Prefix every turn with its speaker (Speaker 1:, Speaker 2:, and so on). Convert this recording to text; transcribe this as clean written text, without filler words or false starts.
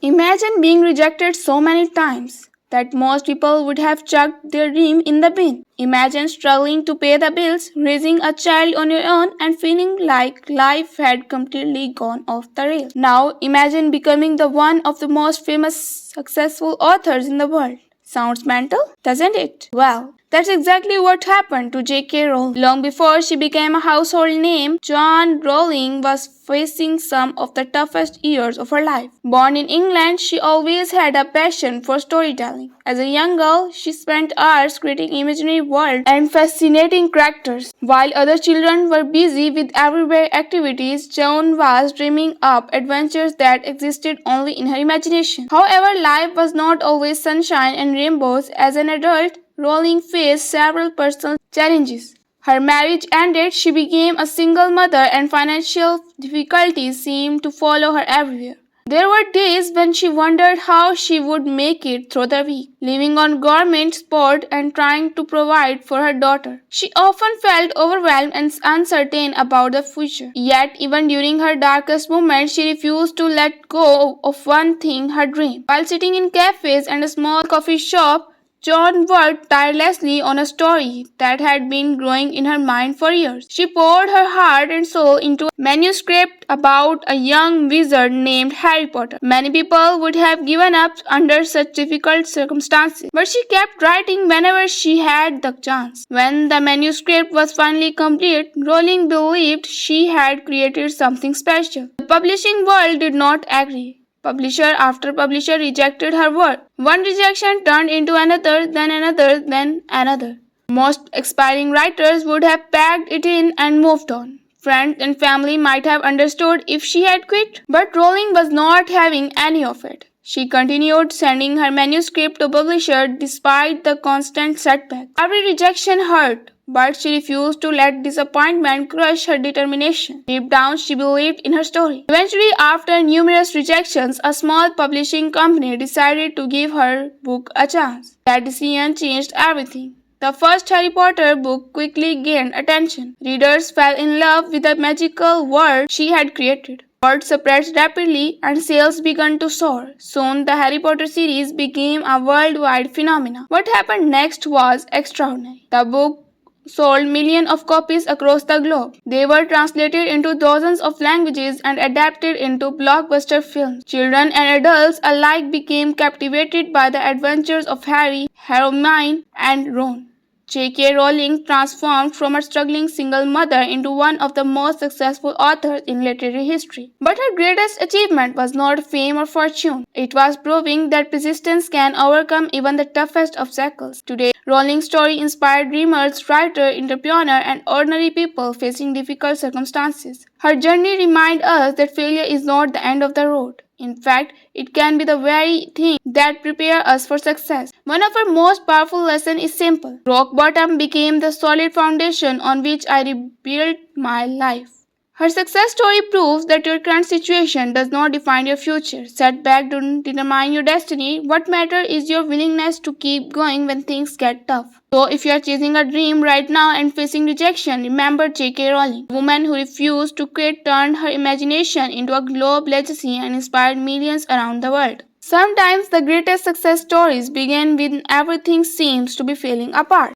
Speaker 1: Imagine being rejected so many times that most people would have chucked their dream in the bin. Imagine struggling to pay the bills, raising a child on your own, and feeling like life had completely gone off the rails. Now imagine becoming the one of the most famous successful authors in the world. Sounds mental, doesn't it? Well, that's exactly what happened to J K Rowling. Long before she became a household name, Joan Rowling was facing some of the toughest years of her life. Born in England, she always had a passion for storytelling. As a young girl, she spent hours creating imaginary worlds and fascinating characters. While other children were busy with everyday activities, Joan was dreaming up adventures that existed only in her imagination. However, life was not always sunshine and rainbows. As an adult, Rowling faced several personal challenges. Her marriage ended, she became a single mother, and financial difficulties seemed to follow her everywhere. There were days when she wondered how she would make it through the week, living on government support and trying to provide for her daughter. She often felt overwhelmed and uncertain about the future. Yet, even during her darkest moments, she refused to let go of one thing, her dream. While sitting in cafes and a small coffee shop, Joan worked tirelessly on a story that had been growing in her mind for years. She poured her heart and soul into a manuscript about a young wizard named Harry Potter. Many people would have given up under such difficult circumstances, but she kept writing whenever she had the chance. When the manuscript was finally complete, Rowling believed she had created something special. The publishing world did not agree. Publisher after publisher rejected her work. One rejection turned into another, then another, then another. Most aspiring writers would have packed it in and moved on. Friends and family might have understood if she had quit, but Rowling was not having any of it. She continued sending her manuscript to publisher despite the constant setback. Every rejection hurt, but she refused to let disappointment crush her determination. Deep down, she believed in her story. Eventually, after numerous rejections, a small publishing company decided to give her book a chance. That decision changed everything. The first Harry Potter book quickly gained attention. Readers fell in love with the magical world she had created. Word spread rapidly and sales began to soar. Soon, the Harry Potter series became a worldwide phenomenon. What happened next was extraordinary. The book sold millions of copies across the globe. They were translated into dozens of languages and adapted into blockbuster films. Children and adults alike became captivated by the adventures of Harry, Hermione, and Ron. J K Rowling transformed from a struggling single mother into one of the most successful authors in literary history. But her greatest achievement was not fame or fortune. It was proving that persistence can overcome even the toughest obstacles. Today, Rowling's story inspired dreamers, writers, entrepreneurs, and ordinary people facing difficult circumstances. Her journey reminds us that failure is not the end of the road. In fact, it can be the very thing that prepares us for success. One of her most powerful lessons is simple. Rock bottom became the solid foundation on which I rebuilt my life. Her success story proves that your current situation does not define your future. Setbacks don't determine your destiny. What matters is your willingness to keep going when things get tough. So if you are chasing a dream right now and facing rejection, remember J K Rowling. A woman who refused to quit turned her imagination into a global legacy and inspired millions around the world. Sometimes the greatest success stories begin when everything seems to be falling apart.